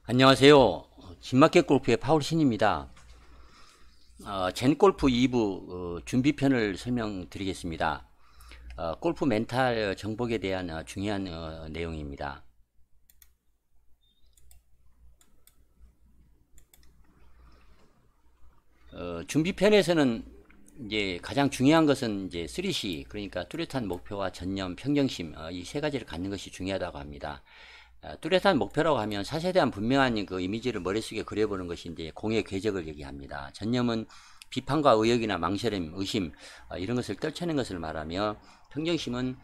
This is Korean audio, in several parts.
안녕하세요. 진마켓 골프의 파울신입니다. 젠골프 2부 준비편을 설명드리겠습니다. 골프 멘탈 정복에 대한 중요한 내용입니다. 준비편에서는 이제 가장 중요한 것은 이제 3C, 그러니까 뚜렷한 목표와 전념, 평정심, 이 세 가지를 갖는 것이 중요하다고 합니다. 뚜렷한 목표라고 하면 사실에 대한 분명한 그 이미지를 머릿속에 그려보는 것이 이제 공의 궤적을 얘기합니다. 전념은 비판과 의혹이나 망설임, 의심, 이런 것을 떨쳐낸 것을 말하며, 평정심은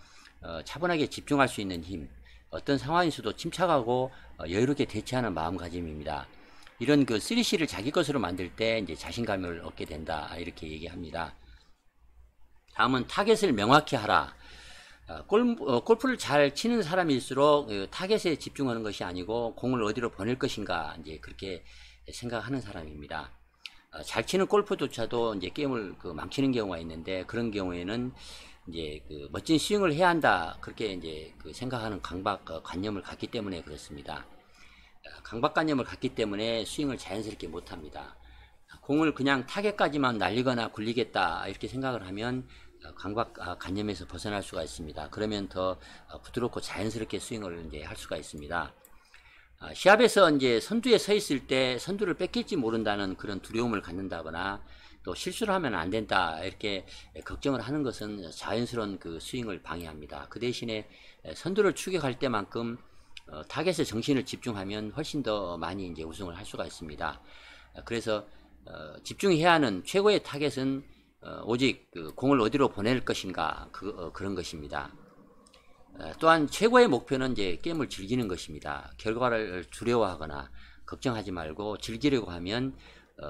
차분하게 집중할 수 있는 힘, 어떤 상황에서도 침착하고 여유롭게 대처하는 마음가짐입니다. 이런 그 3C를 자기 것으로 만들 때 이제 자신감을 얻게 된다, 이렇게 얘기합니다. 다음은 타겟을 명확히 하라. 골프를 잘 치는 사람일수록 타겟에 집중하는 것이 아니고 공을 어디로 보낼 것인가, 이제 그렇게 생각하는 사람입니다. 잘 치는 골프조차도 이제 게임을 망치는 경우가 있는데, 그런 경우에는 이제 멋진 스윙을 해야 한다, 그렇게 이제 생각하는 강박관념을 갖기 때문에 그렇습니다. 강박관념을 갖기 때문에 스윙을 자연스럽게 못합니다. 공을 그냥 타겟까지만 날리거나 굴리겠다, 이렇게 생각을 하면 강박관념에서 벗어날 수가 있습니다. 그러면 더 부드럽고 자연스럽게 스윙을 이제 할 수가 있습니다. 시합에서 이제 선두에 서 있을 때 선두를 뺏길지 모른다는 그런 두려움을 갖는다거나, 또 실수를 하면 안 된다, 이렇게 걱정을 하는 것은 자연스러운 그 스윙을 방해합니다. 그 대신에 선두를 추격할 때만큼 타겟에 정신을 집중하면 훨씬 더 많이 이제 우승을 할 수가 있습니다. 그래서 집중해야 하는 최고의 타겟은 오직 공을 어디로 보낼 것인가, 그런 것입니다. 또한 최고의 목표는 이제 게임을 즐기는 것입니다. 결과를 두려워하거나 걱정하지 말고 즐기려고 하면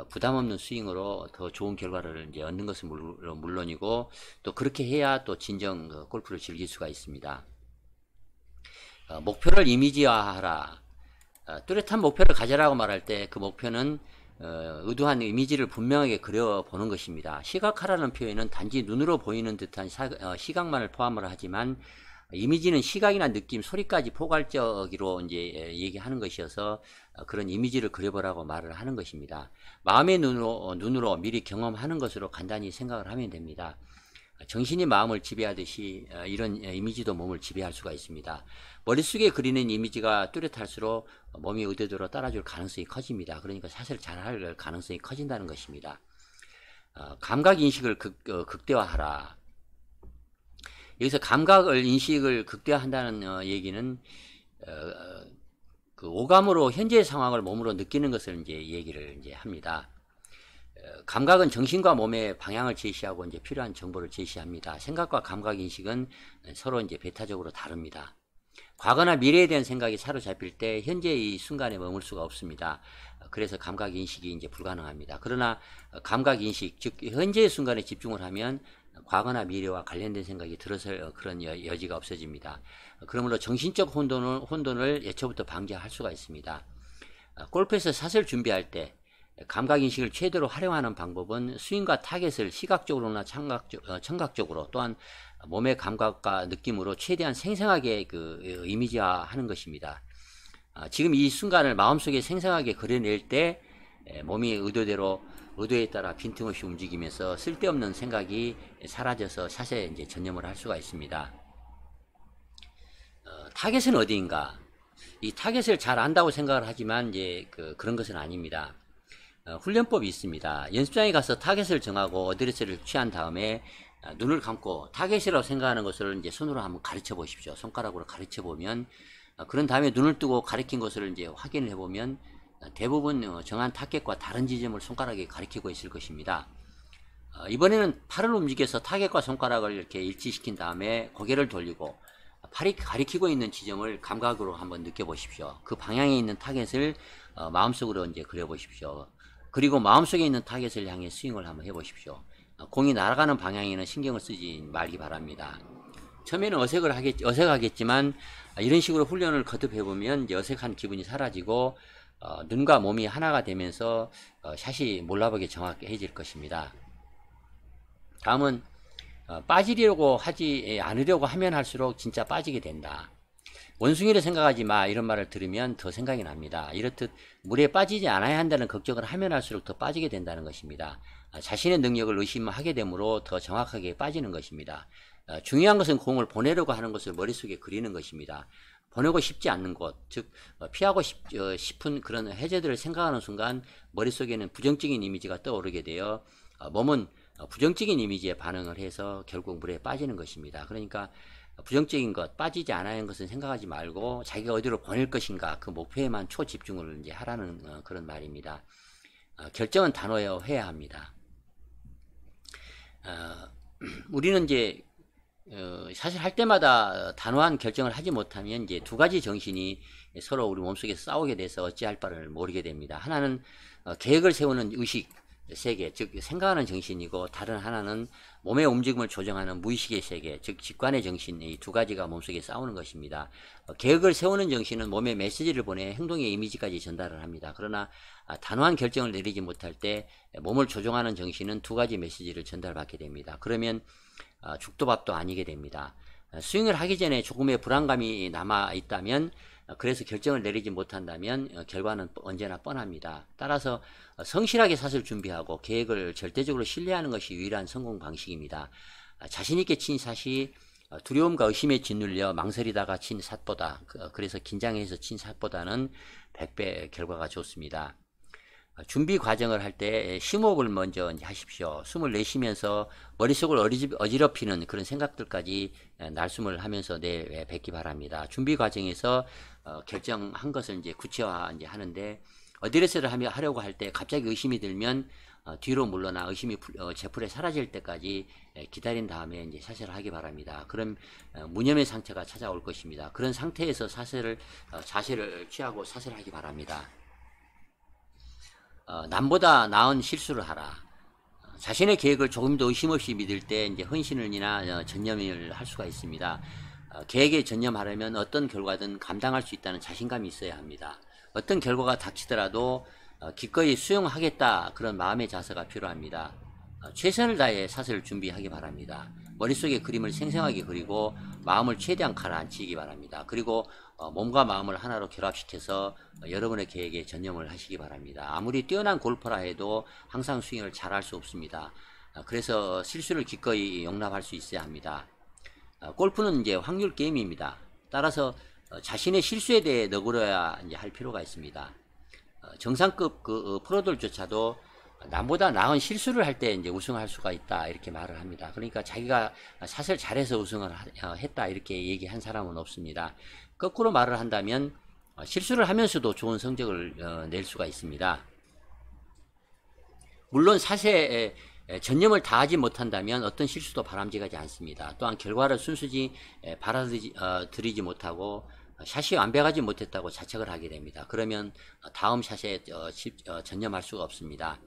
부담 없는 스윙으로 더 좋은 결과를 이제 얻는 것은 물론이고, 또 그렇게 해야 또 진정 골프를 즐길 수가 있습니다. 목표를 이미지화하라. 뚜렷한 목표를 가져라고 말할 때 그 목표는 의도한 이미지를 분명하게 그려보는 것입니다. 시각화라는 표현은 단지 눈으로 보이는 듯한 시각만을 포함을 하지만, 이미지는 시각이나 느낌, 소리까지 포괄적으로 이제 얘기하는 것이어서 그런 이미지를 그려보라고 말을 하는 것입니다. 마음의 눈으로 미리 경험하는 것으로 간단히 생각을 하면 됩니다. 정신이 마음을 지배하듯이 이런 이미지도 몸을 지배할 수가 있습니다. 머릿속에 그리는 이미지가 뚜렷할수록 몸이 의도대로 따라줄 가능성이 커집니다. 그러니까 사실 잘할 가능성이 커진다는 것입니다. 감각 인식을 극대화하라. 여기서 감각을 인식을 극대화한다는 얘기는 그 오감으로 현재의 상황을 몸으로 느끼는 것을 이제 얘기를 이제 합니다. 감각은 정신과 몸의 방향을 제시하고 이제 필요한 정보를 제시합니다. 생각과 감각 인식은 서로 이제 배타적으로 다릅니다. 과거나 미래에 대한 생각이 사로잡힐 때 현재의 이 순간에 머물 수가 없습니다. 그래서 감각 인식이 이제 불가능합니다. 그러나 감각 인식, 즉 현재의 순간에 집중을 하면 과거나 미래와 관련된 생각이 들어설 그런 여지가 없어집니다. 그러므로 정신적 혼돈을 예초부터 방지할 수가 있습니다. 골프에서 샷을 준비할 때 감각인식을 최대로 활용하는 방법은 스윙과 타겟을 시각적으로나 청각적으로, 또한 몸의 감각과 느낌으로 최대한 생생하게 이미지화하는 것입니다. 지금 이 순간을 마음속에 생생하게 그려낼 때 몸이 의도에 따라 빈틈없이 움직이면서 쓸데없는 생각이 사라져서 샷에 이제 전념을 할 수가 있습니다. 타겟은 어디인가? 이 타겟을 잘 안다고 생각을 하지만 이제 그런 것은 아닙니다. 훈련법이 있습니다. 연습장에 가서 타겟을 정하고 어드레스를 취한 다음에 눈을 감고 타겟이라고 생각하는 것을 이제 손으로 한번 가르쳐 보십시오. 손가락으로 가르쳐 보면, 그런 다음에 눈을 뜨고 가리킨 것을 이제 확인을 해보면 대부분 정한 타겟과 다른 지점을 손가락에 가리키고 있을 것입니다. 이번에는 팔을 움직여서 타겟과 손가락을 이렇게 일치시킨 다음에 고개를 돌리고 팔이 가리키고 있는 지점을 감각으로 한번 느껴보십시오. 그 방향에 있는 타겟을 마음속으로 이제 그려보십시오. 그리고 마음속에 있는 타겟을 향해 스윙을 한번 해보십시오. 공이 날아가는 방향에는 신경을 쓰지 말기 바랍니다. 처음에는 어색하겠지만 이런 식으로 훈련을 거듭 해보면 이제 어색한 기분이 사라지고 눈과 몸이 하나가 되면서 샷이 몰라보게 정확해질 것입니다. 다음은 빠지려고 하지 않으려고 하면 할수록 진짜 빠지게 된다. 원숭이를 생각하지 마 이런 말을 들으면 더 생각이 납니다. 이렇듯 물에 빠지지 않아야 한다는 걱정을 하면 할수록 더 빠지게 된다는 것입니다. 자신의 능력을 의심하게 되므로 더 정확하게 빠지는 것입니다. 중요한 것은 공을 보내려고 하는 것을 머릿속에 그리는 것입니다. 보내고 싶지 않는 곳, 즉 피하고 싶은 그런 해저들을 생각하는 순간 머릿속에는 부정적인 이미지가 떠오르게 되어 몸은 부정적인 이미지에 반응을 해서 결국 물에 빠지는 것입니다. 그러니까 부정적인 것, 빠지지 않아야 하는 것은 생각하지 말고 자기가 어디로 보낼 것인가 그 목표에만 초집중을 이제 하라는 그런 말입니다. 결정은 단호해야 합니다. 우리는 이제 사실 할 때마다 단호한 결정을 하지 못하면 이제 두 가지 정신이 서로 우리 몸속에서 싸우게 돼서 어찌할 바를 모르게 됩니다. 하나는 계획을 세우는 의식 세계, 즉 생각하는 정신이고, 다른 하나는 몸의 움직임을 조정하는 무의식의 세계, 즉 직관의 정신, 이 두 가지가 몸속에 싸우는 것입니다. 계획을 세우는 정신은 몸에 메시지를 보내 행동의 이미지까지 전달을 합니다. 그러나 단호한 결정을 내리지 못할 때 몸을 조종하는 정신은 두 가지 메시지를 전달받게 됩니다. 그러면 죽도 밥도 아니게 됩니다. 스윙을 하기 전에 조금의 불안감이 남아 있다면, 그래서 결정을 내리지 못한다면 결과는 언제나 뻔합니다. 따라서 성실하게 샷을 준비하고 계획을 절대적으로 신뢰하는 것이 유일한 성공 방식입니다. 자신있게 친 샷이 두려움과 의심에 짓눌려 망설이다가 친 샷보다, 그래서 긴장해서 친 샷보다는 100배 결과가 좋습니다. 준비 과정을 할 때 심호흡을 먼저 이제 하십시오. 숨을 내쉬면서 머릿속을 어지럽히는 그런 생각들까지 날숨을 하면서 내뱉기 바랍니다. 준비 과정에서 결정한 것을 이제 구체화 이제 하는데, 어드레스를 하려고 할 때 갑자기 의심이 들면 뒤로 물러나 의심이 제풀에 사라질 때까지 기다린 다음에 이제 샷을 하기 바랍니다. 그럼 무념의 상태가 찾아올 것입니다. 그런 상태에서 자세를 취하고 샷을 하기 바랍니다. 남보다 나은 실수를 하라. 자신의 계획을 조금도 의심 없이 믿을 때 이제 헌신을이나 전념을 할 수가 있습니다. 계획에 전념하려면 어떤 결과든 감당할 수 있다는 자신감이 있어야 합니다. 어떤 결과가 닥치더라도 기꺼이 수용하겠다, 그런 마음의 자세가 필요합니다. 최선을 다해 샷을 준비하기 바랍니다. 머릿속에 그림을 생생하게 그리고 마음을 최대한 가라앉히기 바랍니다. 그리고 몸과 마음을 하나로 결합시켜서 여러분의 계획에 전념을 하시기 바랍니다. 아무리 뛰어난 골퍼라 해도 항상 스윙을 잘할 수 없습니다. 그래서 실수를 기꺼이 용납할 수 있어야 합니다. 골프는 이제 확률 게임입니다. 따라서 자신의 실수에 대해 너그러야 이제 할 필요가 있습니다. 정상급 프로들조차도 남보다 나은 실수를 할 때 이제 우승할 수가 있다, 이렇게 말을 합니다. 그러니까 자기가 샷을 잘해서 우승을 했다, 이렇게 얘기한 사람은 없습니다. 거꾸로 말을 한다면 실수를 하면서도 좋은 성적을 낼 수가 있습니다. 물론 샷에 전념을 다하지 못한다면 어떤 실수도 바람직하지 않습니다. 또한 결과를 순수히 받아들이지 못하고 샷이 완벽하지 못했다고 자책을 하게 됩니다. 그러면 다음 샷에 전념할 수가 없습니다.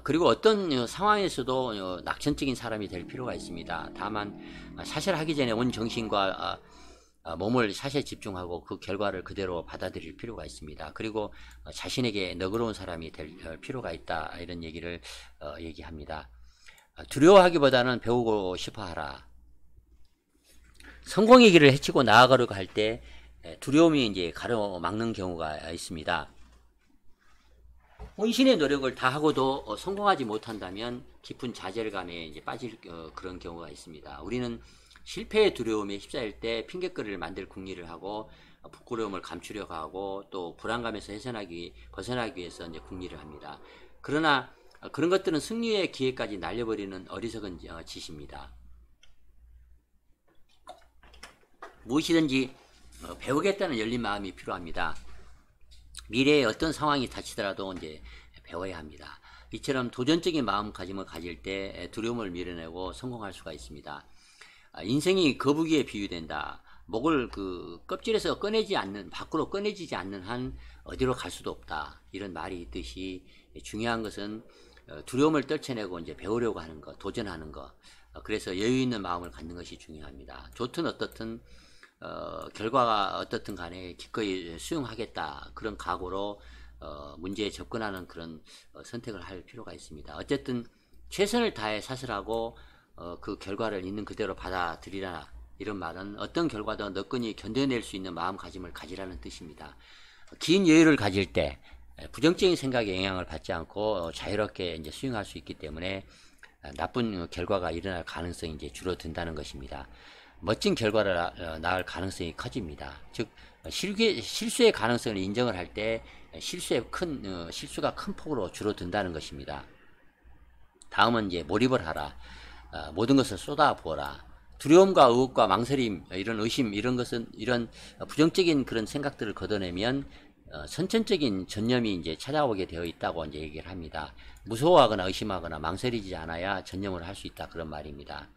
그리고 어떤 상황에서도 낙천적인 사람이 될 필요가 있습니다. 다만 샷을 하기 전에 온 정신과 몸을 샷에 집중하고 그 결과를 그대로 받아들일 필요가 있습니다. 그리고 자신에게 너그러운 사람이 될 필요가 있다, 이런 얘기를 얘기합니다. 두려워하기보다는 배우고 싶어하라. 성공의 길을 헤치고 나아가려고 할 때 두려움이 이제 가로막는 경우가 있습니다. 혼신의 노력을 다하고도 성공하지 못한다면 깊은 좌절감에 이제 빠질 그런 경우가 있습니다. 우리는 실패의 두려움에 휩싸일 때 핑계거리를 만들 궁리를 하고 부끄러움을 감추려고 하고 또 불안감에서 벗어나기 위해서 이제 궁리를 합니다. 그러나 그런 것들은 승리의 기회까지 날려버리는 어리석은 짓입니다. 무엇이든지 배우겠다는 열린 마음이 필요합니다. 미래에 어떤 상황이 닥치더라도 이제 배워야 합니다. 이처럼 도전적인 마음가짐을 가질 때 두려움을 밀어내고 성공할 수가 있습니다. 인생이 거북이에 비유된다. 목을 껍질에서 밖으로 꺼내지지 않는 한 어디로 갈 수도 없다, 이런 말이 있듯이 중요한 것은 두려움을 떨쳐내고 이제 배우려고 하는 것, 도전하는 것. 그래서 여유 있는 마음을 갖는 것이 중요합니다. 좋든 어떻든 결과가 어떻든 간에 기꺼이 수용하겠다, 그런 각오로 문제에 접근하는 그런 선택을 할 필요가 있습니다. 어쨌든 최선을 다해 샷을 하고 그 결과를 있는 그대로 받아들이라 이런 말은 어떤 결과도 너끈히 견뎌낼 수 있는 마음가짐을 가지라는 뜻입니다. 긴 여유를 가질 때 부정적인 생각에 영향을 받지 않고 자유롭게 이제 수행할 수 있기 때문에 나쁜 결과가 일어날 가능성이 이제 줄어든다는 것입니다. 멋진 결과를 낳을 가능성이 커집니다. 즉 실수의 가능성을 인정을 할 때 실수가 큰 폭으로 줄어든다는 것입니다. 다음은 이제 몰입을 하라. 모든 것을 쏟아부어라. 두려움과 의혹과 망설임, 이런 의심, 이런 것은 이런 부정적인 그런 생각들을 걷어내면 선천적인 전념이 이제 찾아오게 되어 있다고 이제 얘기를 합니다. 무서워하거나 의심하거나 망설이지 않아야 전념을 할 수 있다, 그런 말입니다.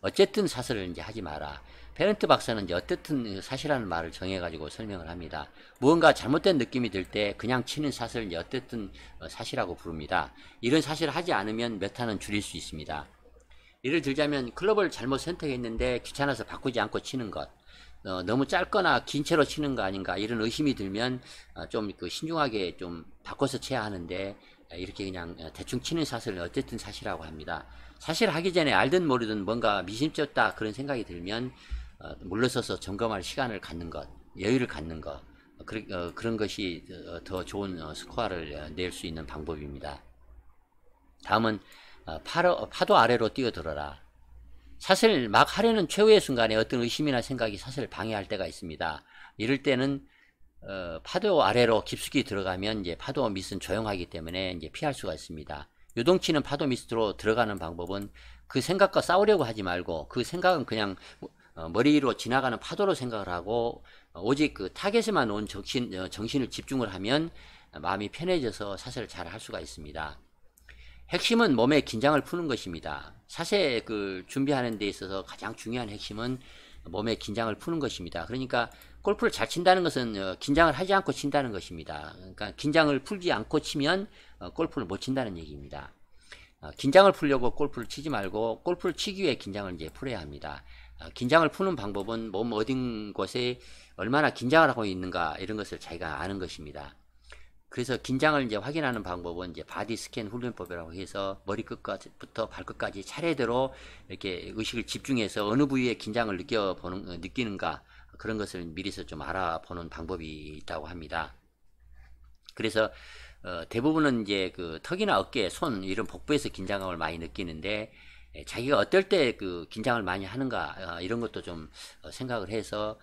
어쨌든 사설을 이제 하지 마라. 페런트 박사는 이제 어쨌든 사실이라는 말을 정해가지고 설명을 합니다. 무언가 잘못된 느낌이 들 때 그냥 치는 사설을 이제 어쨌든 사실이라고 부릅니다. 이런 사실을 하지 않으면 몇 타는 줄일 수 있습니다. 예를 들자면 클럽을 잘못 선택했는데 귀찮아서 바꾸지 않고 치는 것, 너무 짧거나 긴 채로 치는 거 아닌가 이런 의심이 들면 좀 신중하게 좀 바꿔서 쳐야 하는데, 이렇게 그냥 대충 치는 사설을 어쨌든 사실이라고 합니다. 사실 하기 전에 알든 모르든 뭔가 미심쩍다 그런 생각이 들면 물러서서 점검할 시간을 갖는 것, 여유를 갖는 것, 그런 것이 더 좋은 스코어를 낼 수 있는 방법입니다. 다음은 파도 아래로 뛰어들어라. 사슬 막 하려는 최후의 순간에 어떤 의심이나 생각이 사슬을 방해할 때가 있습니다. 이럴 때는 파도 아래로 깊숙이 들어가면 이제 파도 밑은 조용하기 때문에 이제 피할 수가 있습니다. 요동치는 파도 밑으로 들어가는 방법은 그 생각과 싸우려고 하지 말고 그 생각은 그냥 머리로 지나가는 파도로 생각을 하고 오직 그 타겟에만 온 정신을 집중을 하면 마음이 편해져서 사슬을 잘 할 수가 있습니다. 핵심은 몸의 긴장을 푸는 것입니다. 사세 준비하는 데 있어서 가장 중요한 핵심은 몸의 긴장을 푸는 것입니다. 그러니까 골프를 잘 친다는 것은 긴장을 하지 않고 친다는 것입니다. 그러니까 긴장을 풀지 않고 치면 골프를 못 친다는 얘기입니다. 긴장을 풀려고 골프를 치지 말고 골프를 치기 위해 긴장을 이제 풀어야 합니다. 긴장을 푸는 방법은 몸 어딘 곳에 얼마나 긴장을 하고 있는가 이런 것을 자기가 아는 것입니다. 그래서 긴장을 이제 확인하는 방법은 이제 바디 스캔 훈련법이라고 해서 머리 끝부터 발끝까지 차례대로 이렇게 의식을 집중해서 어느 부위에 긴장을 느끼는가 그런 것을 미리서 좀 알아보는 방법이 있다고 합니다. 그래서 대부분은 이제 턱이나 어깨, 손 이런 복부에서 긴장감을 많이 느끼는데 자기가 어떨 때 긴장을 많이 하는가 이런 것도 좀 생각을 해서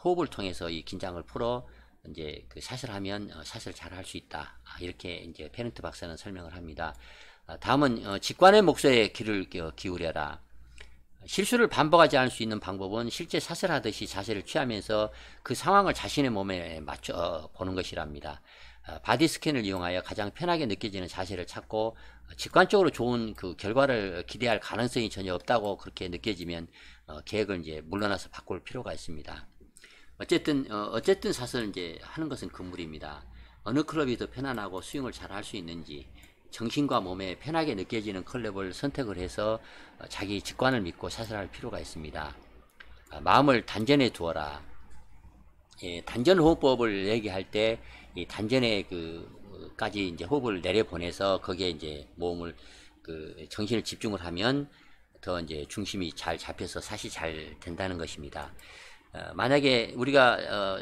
호흡을 통해서 이 긴장을 풀어 이제 샷을 하면 샷을 잘 할 수 있다. 이렇게 이제 페런트 박사는 설명을 합니다. 다음은 직관의 목소리에 귀를 기울여라. 실수를 반복하지 않을 수 있는 방법은 실제 샷을 하듯이 자세를 취하면서 그 상황을 자신의 몸에 맞춰 보는 것이랍니다. 바디 스캔을 이용하여 가장 편하게 느껴지는 자세를 찾고 직관적으로 좋은 결과를 기대할 가능성이 전혀 없다고 그렇게 느껴지면 계획을 이제 물러나서 바꿀 필요가 있습니다. 어쨌든 샷을 이제 하는 것은 금물입니다. 어느 클럽이 더 편안하고 스윙을 잘 할 수 있는지 정신과 몸에 편하게 느껴지는 클럽을 선택을 해서 자기 직관을 믿고 샷을 할 필요가 있습니다. 마음을 단전에 두어라. 예, 단전 호흡법을 얘기할 때 이 단전에 까지 이제 호흡을 내려보내서 거기에 이제 몸을 정신을 집중을 하면 더 이제 중심이 잘 잡혀서 샷이 잘 된다는 것입니다. 만약에 우리가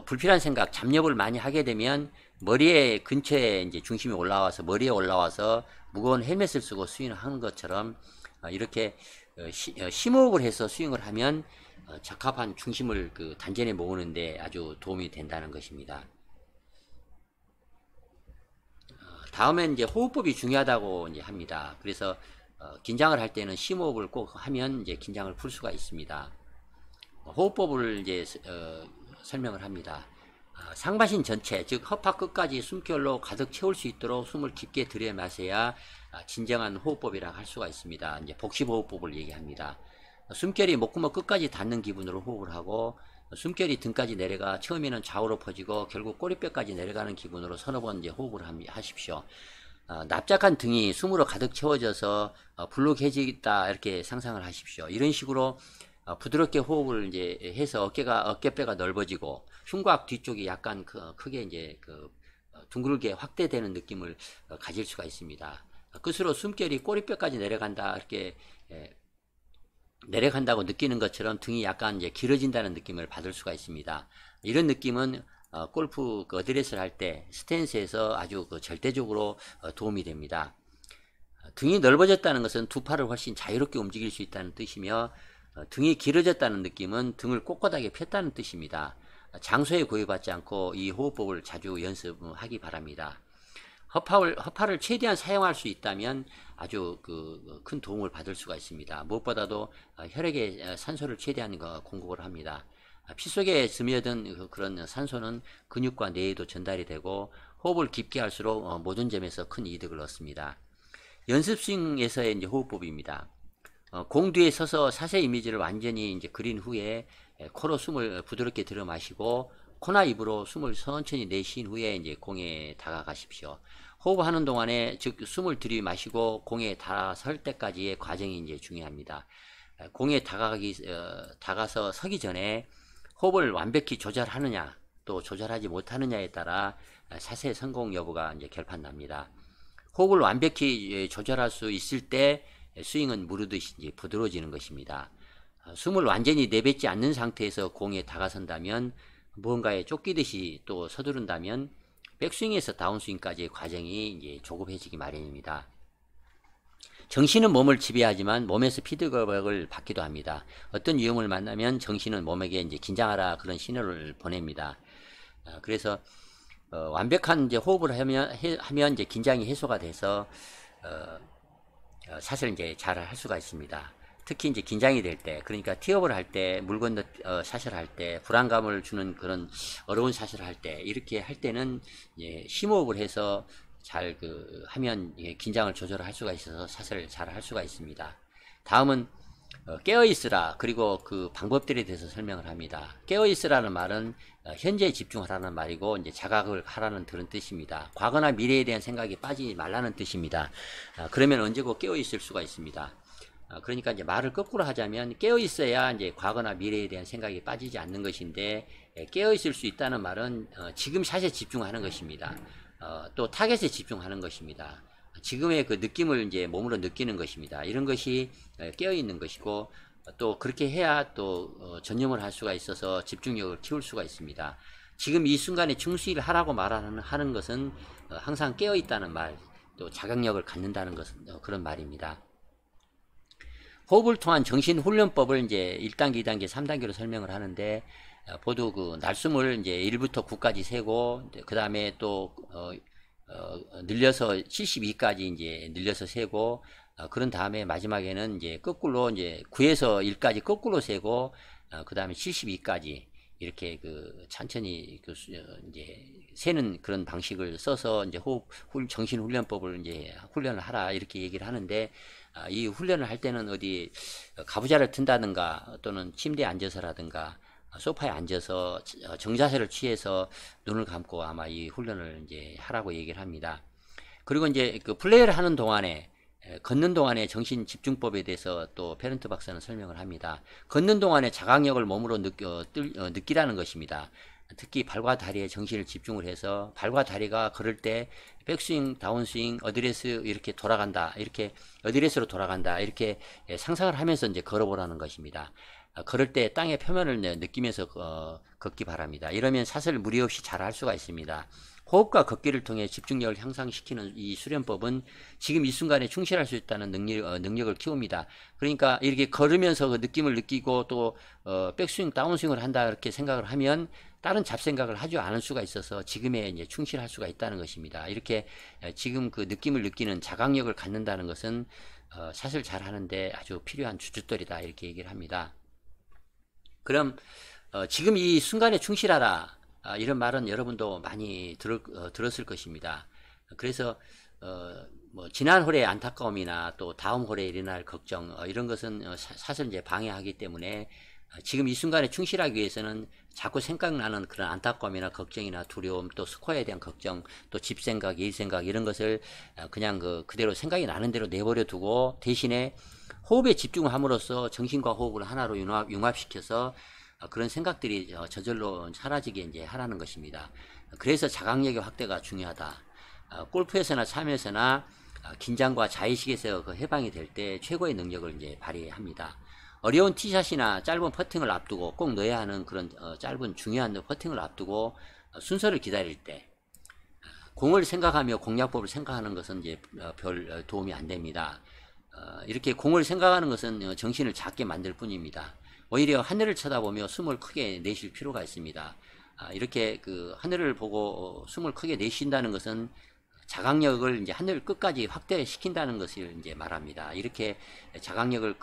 불필요한 생각, 잡념을 많이 하게 되면 머리에 근처에 이제 중심이 올라와서 머리에 올라와서 무거운 헬멧을 쓰고 스윙을 하는 것처럼 이렇게 심호흡을 해서 스윙을 하면 적합한 중심을 단전에 모으는데 아주 도움이 된다는 것입니다. 다음엔 이제 호흡법이 중요하다고 이제 합니다. 그래서 긴장을 할 때는 심호흡을 꼭 하면 이제 긴장을 풀 수가 있습니다. 호흡법을 이제 설명을 합니다. 상반신 전체, 즉 허파 끝까지 숨결로 가득 채울 수 있도록 숨을 깊게 들여 마셔야 진정한 호흡법이라고 할 수가 있습니다. 이제 복식 호흡법을 얘기합니다. 숨결이 목구멍 끝까지 닿는 기분으로 호흡을 하고 숨결이 등까지 내려가 처음에는 좌우로 퍼지고 결국 꼬리뼈까지 내려가는 기분으로 서너 번 이제 호흡을 하십시오. 납작한 등이 숨으로 가득 채워져서 불룩해지겠다 이렇게 상상을 하십시오. 이런 식으로 부드럽게 호흡을 이제 해서 어깨뼈가 넓어지고 흉곽 뒤쪽이 약간 크게 이제 둥글게 확대되는 느낌을 가질 수가 있습니다. 끝으로 숨결이 꼬리뼈까지 내려간다 이렇게 내려간다고 느끼는 것처럼 등이 약간 이제 길어진다는 느낌을 받을 수가 있습니다. 이런 느낌은 골프 어드레스를 할 때 스탠스에서 아주 절대적으로 도움이 됩니다. 등이 넓어졌다는 것은 두 팔을 훨씬 자유롭게 움직일 수 있다는 뜻이며, 등이 길어졌다는 느낌은 등을 꼿꼿하게 폈다는 뜻입니다. 장소에 구애받지 않고 이 호흡법을 자주 연습하기 바랍니다. 허파를 최대한 사용할 수 있다면 아주 큰 도움을 받을 수가 있습니다. 무엇보다도 혈액에 산소를 최대한 공급을 합니다. 피 속에 스며든 그런 산소는 근육과 뇌에도 전달이 되고, 호흡을 깊게 할수록 모든 점에서 큰 이득을 얻습니다. 연습 스윙에서의 이제 호흡법입니다. 공 뒤에 서서 사세 이미지를 완전히 이제 그린 후에 코로 숨을 부드럽게 들어 마시고, 코나 입으로 숨을 천천히 내쉰 후에 이제 공에 다가가십시오. 호흡하는 동안에, 즉 숨을 들이마시고 공에 다가설 때까지의 과정이 이제 중요합니다. 공에 다가서 서기 전에 호흡을 완벽히 조절하느냐, 또 조절하지 못하느냐에 따라 샷의 성공 여부가 이제 결판납니다. 호흡을 완벽히 조절할 수 있을 때 스윙은 무르듯이 이제 부드러워지는 것입니다. 숨을 완전히 내뱉지 않는 상태에서 공에 다가선다면, 무언가에 쫓기듯이 또 서두른다면 백스윙에서 다운스윙까지의 과정이 이제 조급해지기 마련입니다. 정신은 몸을 지배하지만 몸에서 피드백을 받기도 합니다. 어떤 위험을 만나면 정신은 몸에게 이제 긴장하라 그런 신호를 보냅니다. 그래서 완벽한 이제 호흡을 하면 이제 긴장이 해소가 돼서 샷을 이제 잘 할 수가 있습니다. 특히 이제 긴장이 될 때, 그러니까 티업을 할 때, 물 건너 샷을 할 때, 불안감을 주는 그런 어려운 샷을 할 때, 이렇게 할 때는 예, 심호흡을 해서 잘 하면 예, 긴장을 조절할 수가 있어서 샷을 잘 할 수가 있습니다. 다음은 깨어 있으라, 그리고 그 방법들에 대해서 설명을 합니다. 깨어 있으라는 말은 현재에 집중하라는 말이고, 이제 자각을 하라는 그런 뜻입니다. 과거나 미래에 대한 생각이 빠지지 말라는 뜻입니다. 그러면 언제고 깨어 있을 수가 있습니다. 그러니까 이제 말을 거꾸로 하자면, 깨어 있어야 이제 과거나 미래에 대한 생각이 빠지지 않는 것인데, 깨어 있을 수 있다는 말은 지금 샷에 집중하는 것입니다. 또 타겟에 집중하는 것입니다. 지금의 그 느낌을 이제 몸으로 느끼는 것입니다. 이런 것이 깨어 있는 것이고, 또 그렇게 해야 또 전념을 할 수가 있어서 집중력을 키울 수가 있습니다. 지금 이 순간에 충실을 하라고 하는 것은 항상 깨어 있다는 말, 또 자각력을 갖는다는 것은 그런 말입니다. 호흡을 통한 정신훈련법을 이제 1단계, 2단계, 3단계로 설명을 하는데, 모두 그 날숨을 이제 1부터 9까지 세고, 그 다음에 또 늘려서 72까지 이제 늘려서 세고, 그런 다음에 마지막에는 이제 거꾸로 이제 9에서 1까지 거꾸로 세고, 그 다음에 72까지 이렇게 천천히 이제 세는 그런 방식을 써서 이제 정신훈련법을 이제 훈련을 하라 이렇게 얘기를 하는데, 이 훈련을 할 때는 어디 가부좌를 든다든가 또는 침대에 앉아서라든가 소파에 앉아서 정자세를 취해서 눈을 감고 아마 이 훈련을 이제 하라고 얘기를 합니다. 그리고 이제 플레이를 하는 동안에, 걷는 동안에 정신 집중법에 대해서 또 페런트 박사는 설명을 합니다. 걷는 동안에 자각력을 몸으로 느끼라는 것입니다. 특히 발과 다리에 정신을 집중을 해서 발과 다리가 걸을 때 백스윙, 다운스윙, 어드레스 이렇게 돌아간다, 이렇게 어드레스로 돌아간다, 이렇게 상상을 하면서 이제 걸어보라는 것입니다. 걸을 때 땅의 표면을 느끼면서 걷기 바랍니다. 이러면 샷을 무리 없이 잘 할 수가 있습니다. 호흡과 걷기를 통해 집중력을 향상시키는 이 수련법은 지금 이 순간에 충실할 수 있다는 능력을 키웁니다. 그러니까 이렇게 걸으면서 그 느낌을 느끼고 또 백스윙, 다운스윙을 한다 이렇게 생각을 하면 다른 잡생각을 하지 않을 수가 있어서 지금에 이제 충실할 수가 있다는 것입니다. 이렇게 지금 그 느낌을 느끼는 자각력을 갖는다는 것은 샷을 잘 하는데 아주 필요한 주춧돌이다 이렇게 얘기를 합니다. 그럼 지금 이 순간에 충실하라, 이런 말은 여러분도 많이 들었을 것입니다. 그래서 뭐 지난 홀의 안타까움이나 또 다음 홀에 일어날 걱정, 이런 것은 샷을 이제 방해하기 때문에 지금 이 순간에 충실하기 위해서는 자꾸 생각나는 그런 안타까움이나 걱정이나 두려움, 또 스코어에 대한 걱정, 또 집 생각, 일 생각 이런 것을 그냥 그대로 생각이 나는 대로 내버려 두고, 대신에 호흡에 집중함으로써 정신과 호흡을 하나로 융합시켜서 그런 생각들이 저절로 사라지게 이제 하라는 것입니다. 그래서 자각력의 확대가 중요하다. 골프에서나 참여에서나 긴장과 자의식에서 해방이 될 때 최고의 능력을 이제 발휘합니다. 어려운 티샷이나 짧은 퍼팅을 앞두고 꼭 넣어야 하는 그런 짧은 중요한 퍼팅을 앞두고 순서를 기다릴 때 공을 생각하며 공략법을 생각하는 것은 이제 별 도움이 안 됩니다. 이렇게 공을 생각하는 것은 정신을 작게 만들 뿐입니다. 오히려 하늘을 쳐다보며 숨을 크게 내쉴 필요가 있습니다. 이렇게 그 하늘을 보고 숨을 크게 내쉰다는 것은 자각력을 이제 하늘 끝까지 확대시킨다는 것을 이제 말합니다. 이렇게 자각력을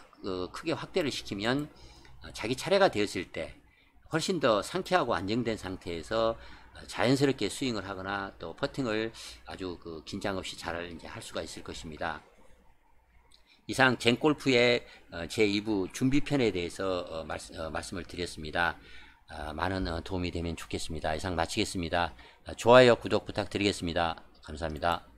크게 확대를 시키면 자기 차례가 되었을 때 훨씬 더 상쾌하고 안정된 상태에서 자연스럽게 스윙을 하거나 또 퍼팅을 아주 그 긴장 없이 잘 이제 할 수가 있을 것입니다. 이상 젠골프의 제2부 준비편에 대해서 말씀을 드렸습니다. 많은 도움이 되면 좋겠습니다. 이상 마치겠습니다. 좋아요, 구독 부탁드리겠습니다. 감사합니다.